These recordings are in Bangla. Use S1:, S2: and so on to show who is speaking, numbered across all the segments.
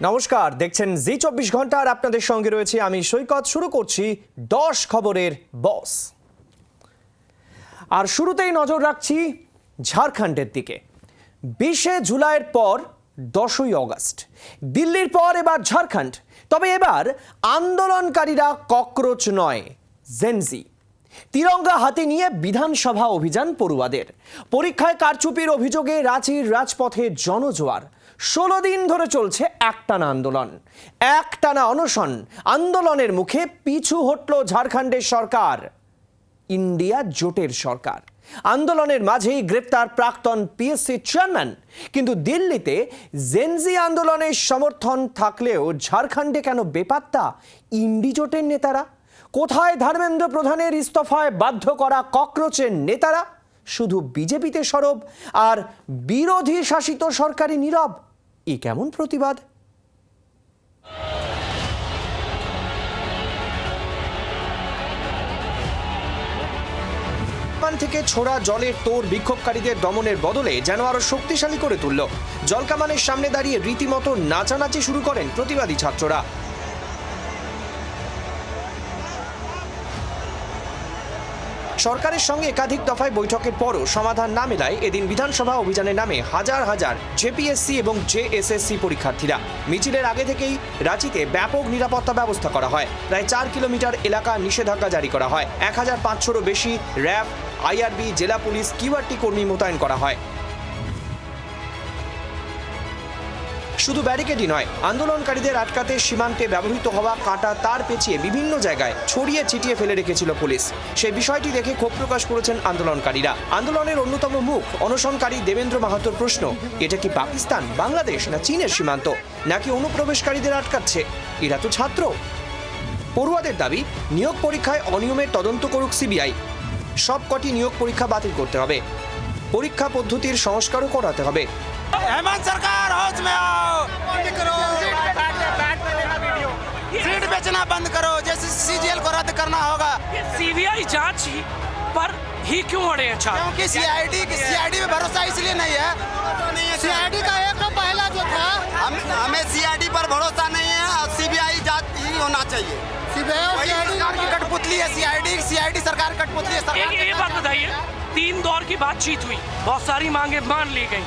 S1: নমস্কার, দেখছেন জি24 ঘন্টা আর আপনাদের সঙ্গে রয়েছে আমি সৈকত। শুরু করছি 10 খবরের বস। আর শুরুতেই নজর রাখছি ঝাড়খণ্ডের দিকে। 20শে জুলাইয়ের পর 10ই অগস্ট, দিল্লির পর এবার ঝাড়খণ্ড। তবে এবার আন্দোলনকারীরা ককরোচ নয়, জেনজি। তিরঙ্গা হাতে নিয়ে বিধানসভা অভিযান পড়ুয়াদের। পরীক্ষায় কারচুপির অভিযোগে রাঁচির রাজপথে জনজোয়ার। 16 দিন ধরে চলছে একটানা আন্দোলন, একটানা অনশন। আন্দোলনের মুখে পিছু হটল ঝাড়খণ্ডের সরকার, ইন্ডিয়া জোটের সরকার। আন্দোলনের মাঝেই গ্রেপ্তার প্রাক্তন পিএসসি চেয়ারম্যান। কিন্তু দিল্লিতে জেনজি আন্দোলনের সমর্থন থাকলেও ঝাড়খণ্ডে কেন বেপাত্তা ইন্ডি জোটের নেতারা? কোথায় ধর্মেন্দ্র প্রধানের ইস্তফায় বাধ্য করা ককরোচের নেতারা? শুধু বিজেপিতে সরব আর বিরোধী শাসিত সরকারি নীরব। এ কেমন প্রতিবাদ? থেকে ছোড়া জলের তোর বিক্ষোভকারীদের দমনের বদলে যেন আরো শক্তিশালী করে তুলল। জলকামানের সামনে দাঁড়িয়ে রীতিমতো নাচানাচি শুরু করেন প্রতিবাদী ছাত্ররা। সরকারের সঙ্গে একাধিক দফায় বৈঠকের পরও সমাধান না মেলায় এদিন বিধানসভা অভিযানের নামে হাজার হাজার জেপিএসসি এবং জেএসএসসি পরীক্ষার্থীরা। মিছিলের আগে থেকেই রাঁচিতে ব্যাপক নিরাপত্তা ব্যবস্থা করা হয়। প্রায় 4 কিলোমিটার এলাকা নিষেধাজ্ঞা জারি করা হয়। 1500-রও বেশি র্যাব, আইআরবি, জেলা পুলিশ, কিউআরটি কর্মী মোতায়েন করা হয়। শুধু ব্যারিকেডই নয়, আন্দোলনকারীদের আটকাতে সীমান্তে ব্যবহৃত হওয়া কাঁটা তার পেঁচিয়ে বিভিন্ন জায়গায় ছড়িয়ে ছিটিয়ে ফেলে রেখেছিল পুলিশ। সেই বিষয়টি দেখে ক্ষোভ প্রকাশ করেছেন আন্দোলনকারীরা। আন্দোলনের অন্যতম মুখ অনশনকারী দেবেন্দ্র মাহাতোর প্রশ্ন, এটা কি পাকিস্তান, বাংলাদেশ না চীনের সীমান্ত, নাকি অনুপ্রবেশকারীদের আটকাচ্ছে? এরা তো ছাত্র। পড়ুয়াদের দাবি, নিয়োগ পরীক্ষায় অনিয়মের তদন্ত করুক সিবিআই। সবকটি নিয়োগ পরীক্ষা বাতিল করতে হবে, পরীক্ষা পদ্ধতির সংস্কারও করাতে হবে।
S2: हेमंत सरकार होश में आओ, सीट बेचना बंद करो, जैसे सीजीएल को रद्द करना होगा।
S3: सीबीआई जांच पर ही क्यों अड़े हैं छात्र?
S2: क्योंकि सीआईडी में भरोसा इसलिए नहीं है। सीआईडी का एक तो पहला जो था, हमें सीआईडी पर भरोसा नहीं है और सीबीआई जांच ही होना चाहिए। सरकार की कठपुतली है सीआईडी सरकार कठपुतली है।
S3: एक बात बताइए, 3 दौर की बातचीत हुई, बहुत सारी मांगे मान ली गई,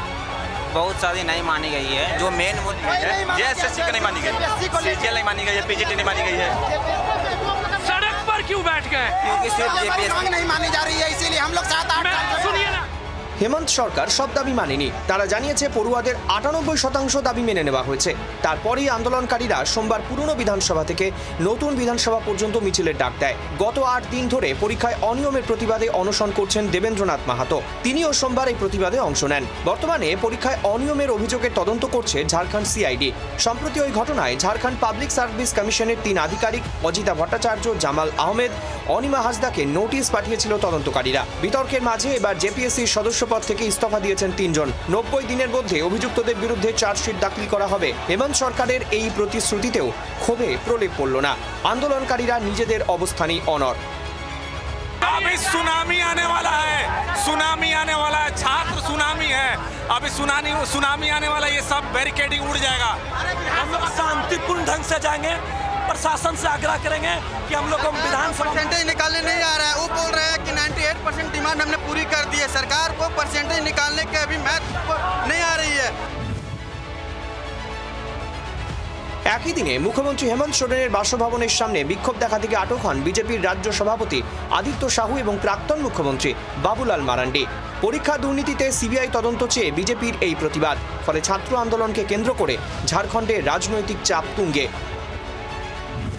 S4: बहुत सारी नहीं मानी गई है। जो मेन मुद्दे है, जेएसएससी का नहीं मानी गई, सीजीएल नहीं मानी गई है, पीजीटी नहीं मानी गई है।
S3: सड़क पर क्यों बैठ गए?
S4: क्योंकि सिर्फ
S2: मांग नहीं मानी जा रही है, इसीलिए हम लोग 7-8
S3: सुनिए ना,
S1: হেমন্ত সরকার সব দাবি মানেনি। তারা জানিয়েছে পড়ুয়াদের 98% দাবি মেনে নেওয়া হয়েছে। তারপরেই আন্দোলনকারীরা সোমবার পুরনো বিধানসভা থেকে নতুন বিধানসভা পর্যন্ত মিছিলের ডাক দেয়। গত 8 দিন ধরে পরীক্ষায় অনিয়মের প্রতিবাদে অনশন করছেন দেবেন্দ্রনাথ মাহাতো। তিনিও সোমবার এই প্রতিবাদে অংশ নেন। বর্তমানে পরীক্ষায় অনিয়মের অভিযোগের তদন্ত করছে ঝাড়খণ্ড সিআইডি। সম্প্রতি ওই ঘটনায় ঝাড়খণ্ড পাবলিক সার্ভিস কমিশনের 3 আধিকারিক অজিতা ভট্টাচার্য, জামাল আহমেদ, অনিমা হাসদাকে নোটিশ পাঠিয়েছিল তদন্তকারীরা। বিতর্কের মাঝে এবার জেপিএসসির সদস্য পদ থেকে ইস্তফা দিয়েছেন 3 জন। 90 দিনের মধ্যে অভিযুক্তদের বিরুদ্ধে চার্জশিট দাখিল করা হবে। হেমন্ত সরকারের এই প্রতিশ্রুতিতেও ক্ষোভে প্রলেপ পড়ল না। আন্দোলনকারীরা নিজেদের অবস্থানেই অনড়।
S5: अभी सुनामी आने वाला है, सुनामी आने वाला है, छात्र सुनामी है। अभी सुनामी आने वाला है, ये सब बैरिकेडिंग उड़ जाएगा।
S3: हम लोग शांतिपूर्ण ढंग से जाएंगे, प्रशासन से आग्रह करेंगे कि हम लोग को विधानसभा
S2: परसेंटेज निकालने नहीं आ रहा है। वो बोल रहे हैं कि 98% डिमांड हमने पूरी कर दी है। सरकार को परसेंटेज निकालने के अभी मैथ नहीं आ रही है।
S1: একই দিনে মুখ্যমন্ত্রী হেমন্ত সোরেনের বাসভবনের সামনে বিক্ষোভ দেখা থেকে আটক হন বিজেপির রাজ্য সভাপতি আদিত্য সাহু এবং প্রাক্তন মুখ্যমন্ত্রী বাবুলাল মারান্ডি। পরীক্ষা দুর্নীতিতে সিবিআই তদন্ত চেয়ে বিজেপির এই প্রতিবাদ। ফলে ছাত্র আন্দোলনকে কেন্দ্র করে ঝাড়খণ্ডে রাজনৈতিক চাপ তুঙ্গে।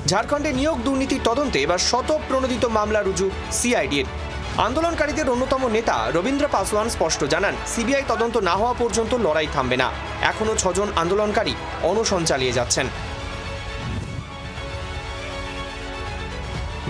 S1: ঝাড়খণ্ডে নিয়োগ দুর্নীতির তদন্তে এবার শতপ্রণোদিত মামলা রুজু সিআইডির। আন্দোলনকারীদের অন্যতম নেতা রবীন্দ্র পাসওয়ান স্পষ্ট জানান, সিবিআই তদন্ত না হওয়া পর্যন্ত লড়াই থামবে না। এখনো 6 জন আন্দোলনকারী অনশন চালিয়ে যাচ্ছেন।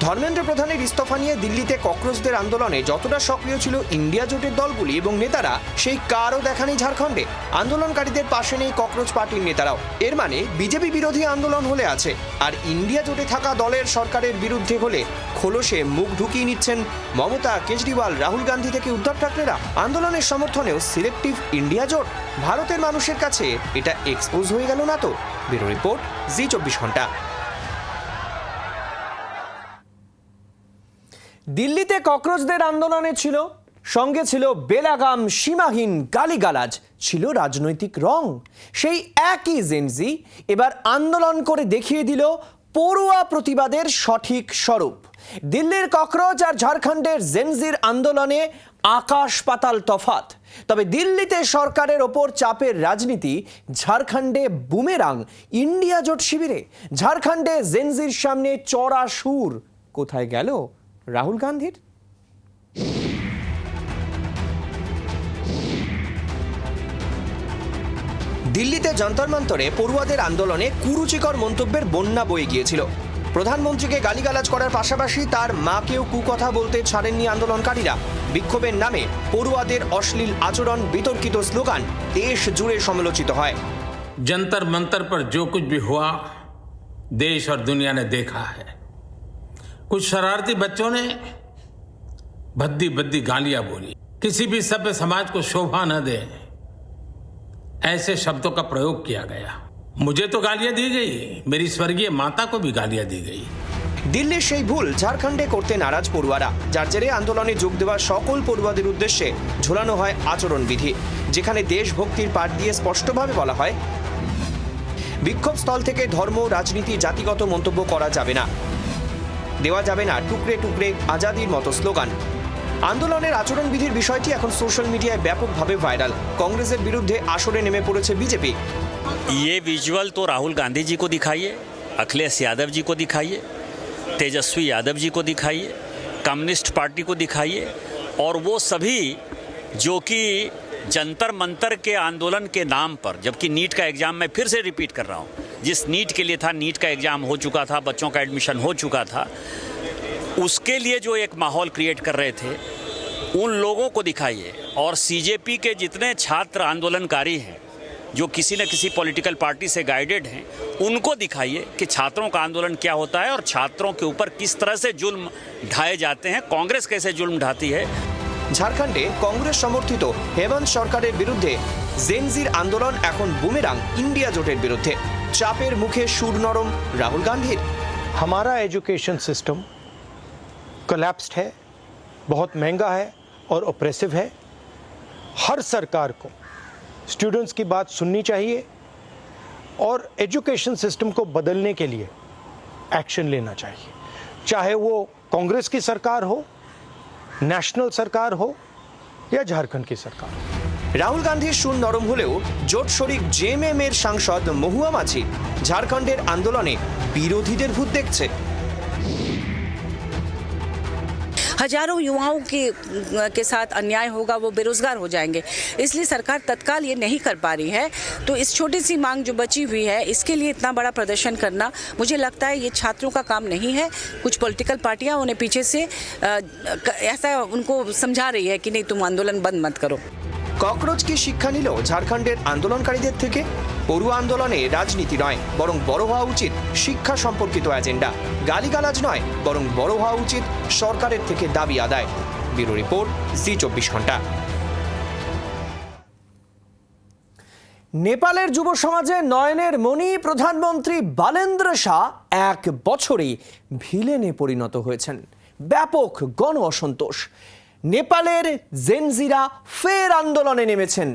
S1: ধর্মেন্দ্র প্রধানের ইস্তফা নিয়ে দিল্লিতে ককরোচদের আন্দোলনে যতটা সক্রিয় ছিল ইন্ডিয়া জোটের দলগুলি এবং নেতারা, সেই কারও দেখা নেই ঝাড়খণ্ডে। আন্দোলনকারীদের পাশে নেই ককরোচ পার্টির নেতারাও। এর মানে বিজেপি বিরোধী আন্দোলন হলে আছে, আর ইন্ডিয়া জোটে থাকা দলের সরকারের বিরুদ্ধে হলে খোলসে মুখ ঢুকিয়ে নিচ্ছেন মমতা, কেজরিওয়াল, রাহুল গান্ধী থেকে উদ্ধব ঠাকরেরা। আন্দোলনের সমর্থনেও সিলেক্টিভ ইন্ডিয়া জোট। ভারতের মানুষের কাছে এটা এক্সপোজ হয়ে গেল না তো? ব্যুরো রিপোর্ট জি24 ঘন্টা। দিল্লিতে ককরোচদের আন্দোলনে ছিল সঙ্গে ছিল বেলাগাম, সীমাহীন গালিগালাজ, ছিল রাজনৈতিক রং। সেই একই জেনজি এবার আন্দোলন করে দেখিয়ে দিল পড়ুয়া প্রতিবাদের সঠিক স্বরূপ। দিল্লির ককরোচ আর ঝাড়খণ্ডের জেনজির আন্দোলনে আকাশ পাতাল তফাৎ। তবে দিল্লিতে সরকারের ওপর চাপের রাজনীতি, ঝাড়খণ্ডে বুমেরাং ইন্ডিয়া জোট শিবিরে। ঝাড়খণ্ডে জেনজির সামনে চড়া সুর। কোথায় গেল রাহুল গান্ধীর? দিল্লিতে যন্তর মন্তরে পড়ুয়াদের আন্দোলনে কুরুচিকর মন্তব্যের বন্যা বয়ে গিয়েছিল। প্রধানমন্ত্রীকে গালিগালাজ করার পাশাপাশি তার মাকেও কুকথা বলতে ছাড়েননি আন্দোলনকারীরা। বিক্ষোভের নামে পড়ুয়াদের অশ্লীল আচরণ, বিতর্কিত স্লোগান দেশ জুড়ে সমালোচিত হয়।
S6: जंतर मंतर पर जो कुछ भी हुआ देश और दुनिया ने देखा है। कुछ शरारती बच्चों ने भद्दी भद्दी गालियां बोली। किसी भी सभ्य समाज को शोभा न दे ऐसे शब्दों का प्रयोग किया गया। मुझे तो गालियां दी गई, मेरी स्वर्गीय माता को भी गालियां दी गई।
S1: দিল্লির সেই ভুল ঝাড়খণ্ডে করতে নারাজ পড়ুয়ারা, যার জেরে আন্দোলনে যোগ দেওয়া সকল পড়ুয়াদের উদ্দেশ্যে ঝোলানো হয় আচরণবিধি, যেখানে দেশভক্তির পাঠ দিয়ে স্পষ্টভাবে বলা হয় বিক্ষোভ স্থল থেকে ধর্ম, রাজনীতি, জাতিগত মন্তব্য করা যাবে না, দেওয়া যাবে না টুকরে টুকরে আজাদির মতো স্লোগান। আন্দোলনের আচরণবিধির বিষয়টি এখন সোশ্যাল মিডিয়ায় ব্যাপকভাবে ভাইরাল। কংগ্রেসের বিরুদ্ধে আসরে নেমে পড়েছে বিজেপি।
S7: ये विजुअल तो राहुल गांधी जी को दिखाइए, अखिलेश यादव जी को दिखाइए, तेजस्वी यादव जी को दिखाइए, कम्युनिस्ट पार्टी को दिखाइए, और वो सभी जो कि जंतर मंतर के आंदोलन के नाम पर, जबकि नीट का एग्ज़ाम मैं फिर से रिपीट कर रहा हूँ, जिस नीट के लिए था, नीट का एग्ज़ाम हो चुका था, बच्चों का एडमिशन हो चुका था, उसके लिए जो एक माहौल क्रिएट कर रहे थे उन लोगों को दिखाइए। और सीजेपी के जितने छात्र आंदोलनकारी हैं जो किसी न किसी पॉलिटिकल पार्टी से गाइडेड हैं, उनको दिखाइए कि छात्रों का आंदोलन क्या होता है और छात्रों के ऊपर किस तरह से जुल्म ढाए जाते हैं, कांग्रेस कैसे जुल्म ढाती है।
S1: ঝাড়খণ্ডে কংগ্রেস সমর্থিত হেমন্ত সরকারের বিরুদ্ধে জেনজির আন্দোলন এখন বুমেরাং ইন্ডিয়া জোটের বিরুদ্ধে। চাপের মুখে সুর নরম রাহুল গান্ধীর।
S8: हमारा एजुकेशन सिस्टम कोलैप्स्ड है, बहुत महंगा है और ऑप्रेसिव है। हर सरकार को स्टूडेंट्स की बात सुननी चाहिए और एजुकेशन सिस्टम को बदलने के लिए एक्शन लेना चाहिए, चाहे वो कांग्रेस की सरकार हो, ন্যাশনাল সরকার हो या झारखंड की सरकार।
S1: রাহুল গান্ধীর সুর নরম হলেও জোট শরিক জেএমএম এর সাংসদ মহুয়া মাঝি ঝাড়খণ্ডের আন্দোলনে বিরোধীদের ভূত দেখছে।
S9: हजारों युवाओं के साथ अन्याय होगा, वो बेरोजगार हो जाएंगे, इसलिए सरकार तत्काल ये नहीं कर पा रही है। तो इस छोटी सी मांग जो बची हुई है, इसके लिए इतना बड़ा प्रदर्शन करना मुझे लगता है ये छात्रों का काम नहीं है। कुछ पॉलिटिकल पार्टियां उन्हें पीछे से ऐसा उनको समझा रही है कि नहीं तुम आंदोलन बंद मत करो।
S1: ককরোচ কি শিক্ষা নিল ঝাড়খণ্ডের আন্দোলনকারীদের থেকে? পড়ুয়া আন্দোলনে রাজনীতি নয়, বরং বড় হওয়া উচিত শিক্ষা সম্পর্কিত এজেন্ডা। গালিগালাজ নয়, বরং বড় হওয়া উচিত সরকারের থেকে দাবি আদায়। ব্যুরো রিপোর্ট জি24 ঘন্টা। নেপালের যুব সমাজে নয়নের মণি প্রধানমন্ত্রী বালেন্দ্র শাহ এক বছরেই ভিলেনে পরিণত হয়েছেন। ব্যাপক গণ অসন্তোষ। নেপালের জেনজিরা ফের আন্দোলনে নেমেছেন।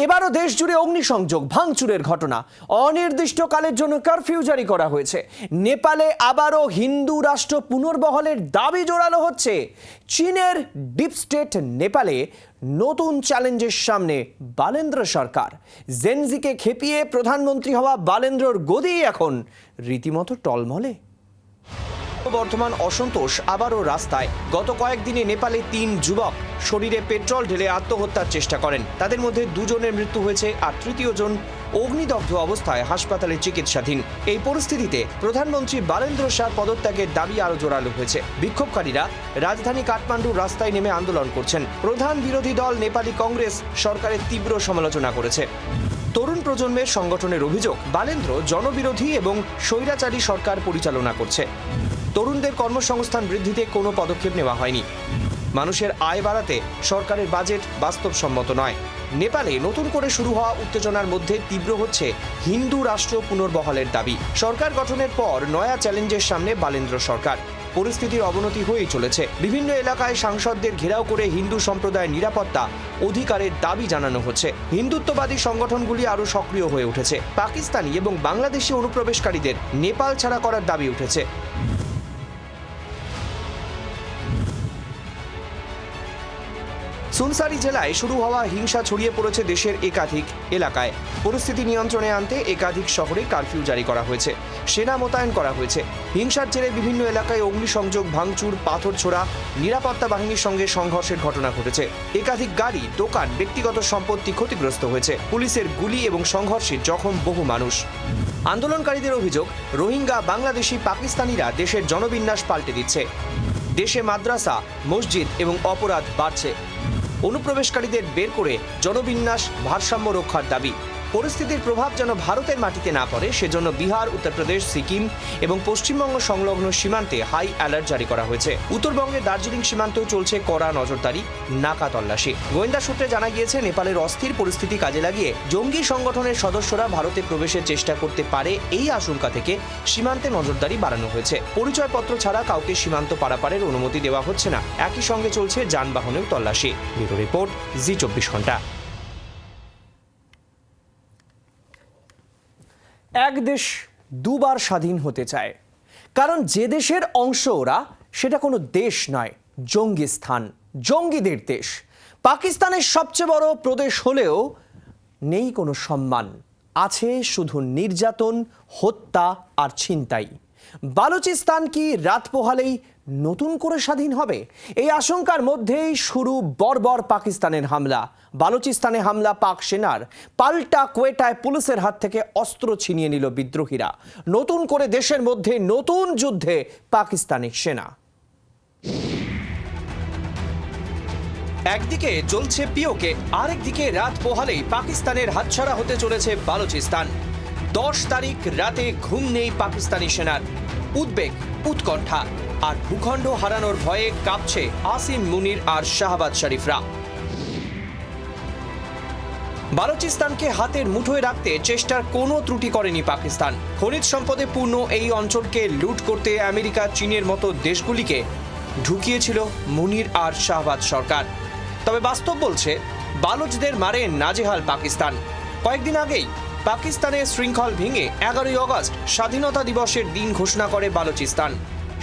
S1: এবারও দেশ জুড়ে অগ্নিসংযোগ, ভাঙচুরের ঘটনা, অনির্দিষ্টকালের জন্য কারফিউ জারি করা হয়েছে। নেপালে আবারও হিন্দু রাষ্ট্র পুনর্বহলের দাবি জোরালো হচ্ছে। চীনের ডিপ স্টেট নেপালে নতুন চ্যালেঞ্জের সামনে বালেন্দ্র সরকার। জেনজিকে খেপিয়ে প্রধানমন্ত্রী হওয়া বালেন্দ্রর গদি এখন রীতিমতো টলমলে। বর্তমান অসন্তোষ আবারও রাস্তায়। গত কয়েকদিনে নেপালে 3 যুবক শরীরে পেট্রোল ঢেলে আত্মহত্যার চেষ্টা করেন। তাদের মধ্যে 2 জনের মৃত্যু হয়েছে, আর 3য় জন অগ্নিদগ্ধ অবস্থায় হাসপাতালে চিকিৎসাধীন। এই পরিস্থিতিতে প্রধানমন্ত্রী বালেন্দ্র শাহ পদত্যাগের দাবি আরও জোরালো হয়েছে। বিক্ষোভকারীরা রাজধানী কাঠমান্ডুর রাস্তায় নেমে আন্দোলন করছেন। প্রধান বিরোধী দল নেপালি কংগ্রেস সরকারের তীব্র সমালোচনা করেছে। তরুণ প্রজন্মের সংগঠনের অভিযোগ, বালেন্দ্র জনবিরোধী এবং স্বৈরাচারী সরকার পরিচালনা করছে। তরুণদের কর্মসংস্থান বৃদ্ধিতে কোনো পদক্ষেপ নেওয়া হয়নি। মানুষের আয় বাড়াতে সরকারের বাজেট বাস্তবসম্মত নয়। নেপালে নতুন করে শুরু হওয়া উত্তেজনার মধ্যে তীব্র হচ্ছে হিন্দু রাষ্ট্র পুনর্বহালের দাবি। সরকার গঠনের পর নয়া চ্যালেঞ্জের সামনে বালেন্দ্র সরকার। পরিস্থিতির অবনতি হয়েই চলেছে। বিভিন্ন এলাকায় সাংসদদের ঘেরাও করে হিন্দু সম্প্রদায়ের নিরাপত্তা অধিকারের দাবি জানানো হচ্ছে। হিন্দুত্ববাদী সংগঠনগুলি আরও সক্রিয় হয়ে উঠেছে। পাকিস্তানি এবং বাংলাদেশি অনুপ্রবেশকারীদের নেপাল ছাড়া করার দাবি উঠেছে। সুনসারি জেলায় শুরু হওয়া হিংসা ছড়িয়ে পড়েছে দেশের একাধিক এলাকায়। পরিস্থিতি নিয়ন্ত্রণে আনতে একাধিক শহরে কারফিউ জারি করা হয়েছে, সেনা মোতায়েন করা হয়েছে। হিংসার জেরে বিভিন্ন এলাকায় অগ্নিসংযোগ, ভাঙচুর, পাথর ছোড়া, নিরাপত্তা বাহিনীর সঙ্গে সংঘর্ষের ঘটনা ঘটেছে। একাধিক গাড়ি, দোকান, ব্যক্তিগত সম্পত্তি ক্ষতিগ্রস্ত হয়েছে। পুলিশের গুলি এবং সংঘর্ষে জখম বহু মানুষ। আন্দোলনকারীদের অভিযোগ, রোহিঙ্গা, বাংলাদেশি, পাকিস্তানিরা দেশের জনবিন্যাস পাল্টে দিচ্ছে। দেশে মাদ্রাসা, মসজিদ এবং অপরাধ বাড়ছে। অনুপ্রবেশকারীদের বের করে জনবিন্যাস ভারসাম্য রক্ষার দাবি। পরিস্থিতির প্রভাব যেন ভারতের মাটিতে না পড়ে সেজন্য বিহার, উত্তরপ্রদেশ, সিকিম এবং পশ্চিমবঙ্গ সংলগ্ন সীমান্তে হাই অ্যালার্ট জারি করা হয়েছে। উত্তরবঙ্গের দার্জিলিং সীমান্তেও চলছে কড়া নজরদারি, নাকা তল্লাশি। গোয়েন্দা সূত্রে জানা গিয়েছে, নেপালের অস্থির পরিস্থিতি কাজে লাগিয়ে জঙ্গি সংগঠনের সদস্যরা ভারতে প্রবেশের চেষ্টা করতে পারে এই আশঙ্কা থেকে সীমান্তে নজরদারি বাড়ানো হয়েছে। পরিচয়পত্র ছাড়া কাউকে সীমান্ত পারাপারের অনুমতি দেওয়া হচ্ছে না। একই সঙ্গে চলছে যানবাহনেও তল্লাশি। ব্যুরো রিপোর্ট, জি24 ঘন্টা। এক দেশ দুবার স্বাধীন হতে চায়, কারণ যে দেশের অংশ ওরা সেটা কোনো দেশ নয়, জঙ্গি স্থান, জঙ্গিদের দেশ। পাকিস্তানের সবচেয়ে বড় প্রদেশ হলেও নেই কোনো সম্মান, আছে শুধু নির্যাতন, হত্যা আর ছিনতাই। বালুচিস্তান কি রাত পোহালেই নতুন করে স্বাধীন হবে? এই আশঙ্কার মধ্যেই শুরু বর্বর পাকিস্তানের হামলা। বালুচিস্তানে হামলা পাক সেনার, পাল্টা কোয়েটায় পুলিশের হাত থেকে অস্ত্র ছিনিয়ে নিল বিদ্রোহীরা। নতুন করে দেশের মধ্যে নতুন যুদ্ধে পাকিস্তানি সেনা। একদিকে জ্বলছে পিওকে, আরেকদিকে রাত পোহালেই পাকিস্তানের হাতছাড়া হতে চলেছে বালুচিস্তান। 10 তারিখ রাতে ঘুম নেই পাকিস্তানি সেনার। উদ্বেগ, উৎকণ্ঠা আর ভূখণ্ড হারানোর ভয়ে কাঁপছে আসিম মুনির আর শাহবাজ শরীফরা। বালুচিস্তানকে হাতের মুঠোয় রাখতে চেষ্টার কোনো ত্রুটি করেনি পাকিস্তান। খনিজ সম্পদে পূর্ণ এই অঞ্চলকে লুট করতে আমেরিকা, চীনের মতো দেশগুলিকে ঢুকিয়েছিল মুনির আর শাহবাজ সরকার। তবে বাস্তব বলছে, বালুচদের মারে নাজেহাল পাকিস্তান। কয়েকদিন আগেই পাকিস্তানের শৃঙ্খল ভেঙে 11ই আগস্ট স্বাধীনতা দিবসের দিন ঘোষণা করে বালুচিস্তান।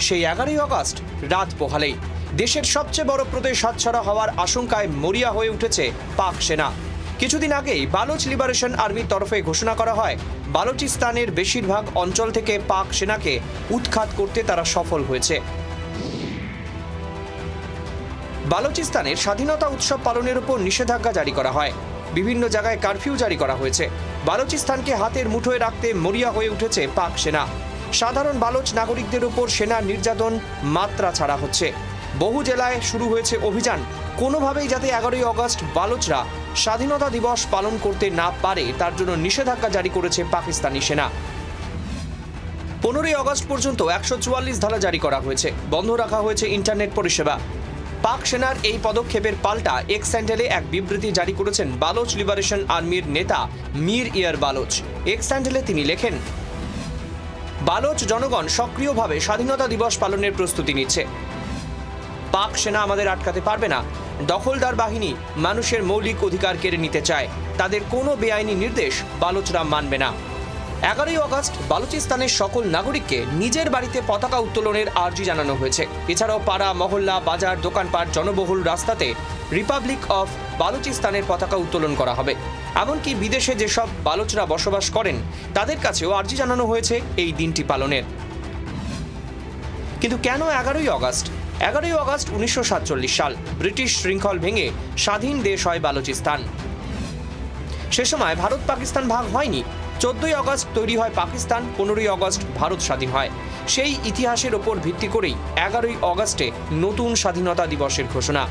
S1: সেই 11ই আগস্ট রাত পোহালেই দেশের সবচেয়ে বড় প্রদেশ হাতছাড়া হওয়ার আশঙ্কায় মরিয়া হয়ে উঠেছে পাক সেনা। কিছুদিন আগেই বালুচ লিবারেশন আর্মির তরফে ঘোষণা করা হয়, বালুচিস্তানের বেশিরভাগ অঞ্চল থেকে পাক সেনাকে উৎখাত করতে তারা সফল হয়েছে। বালুচিস্তানের স্বাধীনতা উৎসব পালনের উপর নিষেধাজ্ঞা জারি করা হয়। বিভিন্ন জায়গায় কারফিউ জারি করা হয়েছে। বালুচিস্তানকে হাতের মুঠোয় রাখতে মরিয়া হয়ে উঠেছে পাক সেনা। সাধারণ বালুচ নাগরিকদের উপর সেনার নির্যাতন মাত্রা ছাড়া হচ্ছে। বহু জেলায় শুরু হয়েছে অভিযান, কোনোভাবেই যাতে 11ই আগস্ট বালুচরা স্বাধীনতা দিবস পালন করতে না পারে তার জন্য নিষেধাজ্ঞা জারি করেছে পাকিস্তানি সেনা। 15ই আগস্ট পর্যন্ত 144 ধারা জারি করা হয়েছে। বন্ধ রাখা হয়েছে ইন্টারনেট পরিষেবা। পাক সেনার এই পদক্ষেপের পাল্টা এক্স হ্যান্ডেলে এক বিবৃতি জারি করেছেন বালুচ লিবারেশন আর্মির নেতা মীর ইয়ার বালুচ। এক্স হ্যান্ডেলে তিনি লেখেন, বালুচ জনগণ সক্রিয়ভাবে স্বাধীনতা দিবস পালনের প্রস্তুতি নিচ্ছে। পাক সেনা আমাদের আটকাতে পারবে না। দখলদার বাহিনী মানুষের মৌলিক অধিকার কেড়ে নিতে চায়। তাদের কোনো বেআইনি নির্দেশ বালুচরা মানবে না। 11ই আগস্ট বালুচিস্তানের সকল নাগরিককে নিজের বাড়িতে পতাকা উত্তোলনের আর্জি জানানো হয়েছে। এছাড়াও পাড়া, মহল্লা, বাজার, দোকানপাট, জনবহুল রাস্তাতে রিপাবলিক অফ বালুচিস্তানের পতাকা উত্তোলন করা হবে। এমনকি বিদেশে যেসব বালুচরা বসবাস করেন তাদের কাছেও আর্জি জানানো হয়েছে এই দিনটি পালনের। কিন্তু কেন 11ই আগস্ট? 11ই আগস্ট 1947 সাল ব্রিটিশ শৃঙ্খল ভেঙে স্বাধীন দেশ হয় বালুচিস্তান। সে সময় ভারত পাকিস্তান ভাগ হয়নি। 14ই আগস্ট তৈরি হয় পাকিস্তান, 15ই আগস্ট ভারত স্বাধীন হয়। সেই ইতিহাসের ওপর ভিত্তি করেই 11ই আগস্টে নতুন স্বাধীনতা দিবসের ঘোষণা।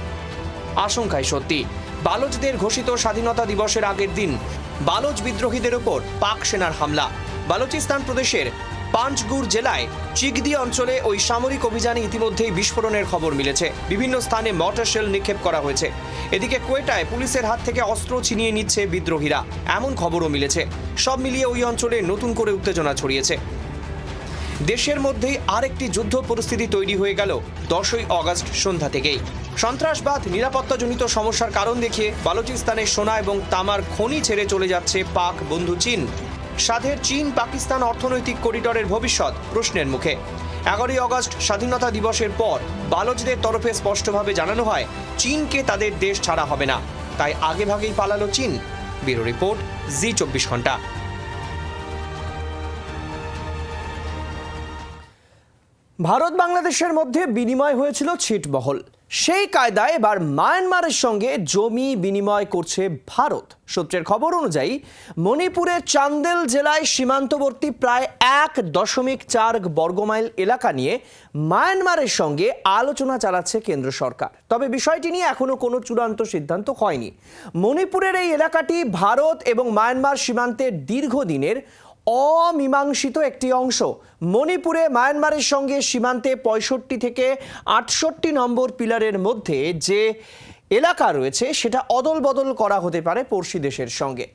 S1: আশঙ্কায় সত্যি, বালুচদের ঘোষিত স্বাধীনতা দিবসের আগের দিন বালুচ বিদ্রোহীদের ওপর পাক সেনার হামলা। বালুচিস্তান প্রদেশের পাঞ্চগুর জেলায় চিগদি অঞ্চলে ওই সামরিক অভিযানে ইতিমধ্যেই বিস্ফোরণের খবর মিলেছে। বিভিন্ন স্থানে মর্টার শেল নিক্ষেপ করা হয়েছে। এদিকে কোয়েটায় পুলিশের হাত থেকে অস্ত্র ছিনিয়ে নিচ্ছে বিদ্রোহীরা, এমন খবরও মিলেছে। সব মিলিয়ে ওই অঞ্চলে নতুন করে উত্তেজনা ছড়িয়েছে। দেশের মধ্যেই আরেকটি যুদ্ধ পরিস্থিতি তৈরি হয়ে গেল 10ই অগস্ট সন্ধ্যা থেকেই। সন্ত্রাসবাদ, নিরাপত্তাজনিত সমস্যার কারণ দেখিয়ে বালুচিস্তানের সোনা এবং তামার খনি ছেড়ে চলে যাচ্ছে পাক বন্ধু চীন। সাধের চীন পাকিস্তান অর্থনৈতিক করিডোরের ভবিষ্যৎ প্রশ্নের মুখে। 11ই অগস্ট স্বাধীনতা দিবসের পর বালুচদের তরফে স্পষ্টভাবে জানানো হয় চীনকে তাদের দেশ ছাড়া হবে না, তাই আগেভাগেই পালালো চীন। ব্যুরো রিপোর্ট, জি 24 ঘন্টা। ভারত বাংলাদেশের মধ্যে বিনিময় হয়েছিল ছিটমহল। সেই কায়দায় এবার মায়ানমারের সঙ্গে জমি বিনিময় করছে ভারত। সূত্রের খবর অনুযায়ী মণিপুরের চান্দেল জেলায় সীমান্তবর্তী প্রায় 1.4 বর্গমাইল এলাকা নিয়ে মায়ানমারের সঙ্গে আলোচনা চালাচ্ছে কেন্দ্র সরকার। তবে বিষয়টি নিয়ে এখনো কোনো চূড়ান্ত সিদ্ধান্ত হয়নি। মণিপুরের এই এলাকাটি ভারত এবং মায়ানমার সীমান্তের দীর্ঘদিনের অমীমাংসিত একটি অংশ। মণিপুরে মায়ানমারের সঙ্গে সীমান্তে 65 থেকে 68 নম্বর পিলারের মধ্যে যে এলাকা রয়েছে সেটা অদল বদল করা হতে পারে পড়শি দেশের সঙ্গে।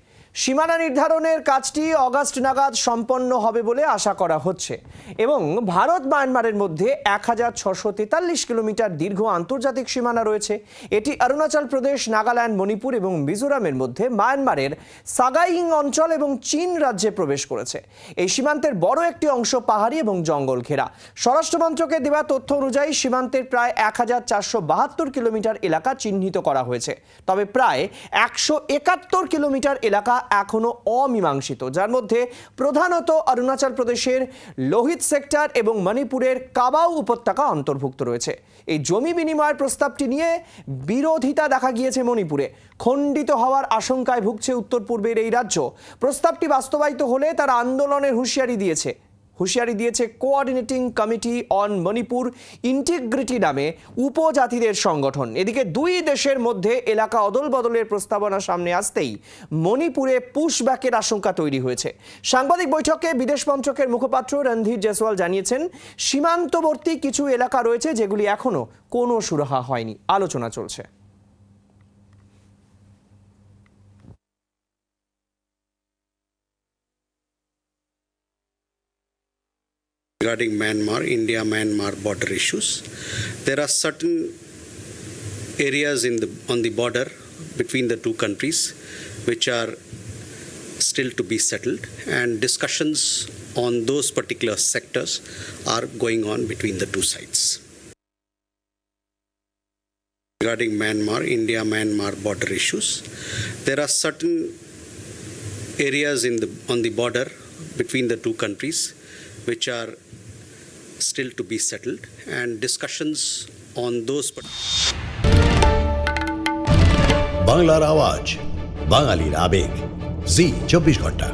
S1: সীমানা নির্ধারণের কাজটি অগাস্ট নাগাদ সম্পন্ন হবে বলে আশা করা হচ্ছে এবং ভারত মায়ানমারের মধ্যে 1643 কিলোমিটার দীর্ঘ আন্তর্জাতিক সীমানা রয়েছে। এটি অরুণাচল প্রদেশ, নাগাল্যান্ড, মণিপুর এবং মিজোরামের মধ্যে মায়ানমারের সাগাইং অঞ্চল এবং চীন রাজ্যে প্রবেশ করেছে। এই সীমান্তের বড় একটি অংশ পাহাড়ি এবং জঙ্গল ঘেরা। স্বরাষ্ট্র মন্ত্রকের দেওয়া তথ্য অনুযায়ী সীমান্তের প্রায় 1472 কিলোমিটার এলাকা চিহ্নিত করা হয়েছে, তবে প্রায় 171 কিলোমিটার এলাকা এখনো অমীমাংসিত, যার মধ্যে প্রধানত অরুণাচল প্রদেশের লোহিত সেক্টর এবং মণিপুরের কাবাউ উপত্যকা অন্তর্ভুক্ত রয়েছে। এই জমি বিনিময়ের প্রস্তাবটি নিয়ে বিরোধিতা দেখা গিয়েছে মণিপুরে। খণ্ডিত হওয়ার আশঙ্কায় ভুগছে উত্তর পূর্বের এই রাজ্য। প্রস্তাবটি বাস্তবায়িত হলে তারা আন্দোলনের হুঁশিয়ারি দিয়েছে coordinating committee on Manipur integrity নামে উপজাতিদের সংগঠন। এদিকে দুই দেশের মধ্যে এলাকা অদল বদলের প্রস্তাবনা সামনে আসতেই মণিপুরে পুশব্যাকের আশঙ্কা তৈরি হয়েছে। সাংবাদিক বৈঠকে বিদেশ মন্ত্রকের মুখপাত্র রণধীর জয়সওয়াল জানিয়েছেন, সীমান্তবর্তী কিছু এলাকা রয়েছে যেগুলি এখনো কোনো সুরাহা হয়নি, আলোচনা চলছে।
S10: Regarding Myanmar, India-Myanmar border issues, there are certain areas on the border between the two countries which are still to be settled, and discussions on those particular sectors are going on between the two sides. Regarding Myanmar, India-Myanmar border issues, there are certain areas on the border between the two countries which are still to be settled, and discussions on those.
S11: বাংলার আওয়াজ, বাঙালির আবেগ, জি 24 ঘন্টা।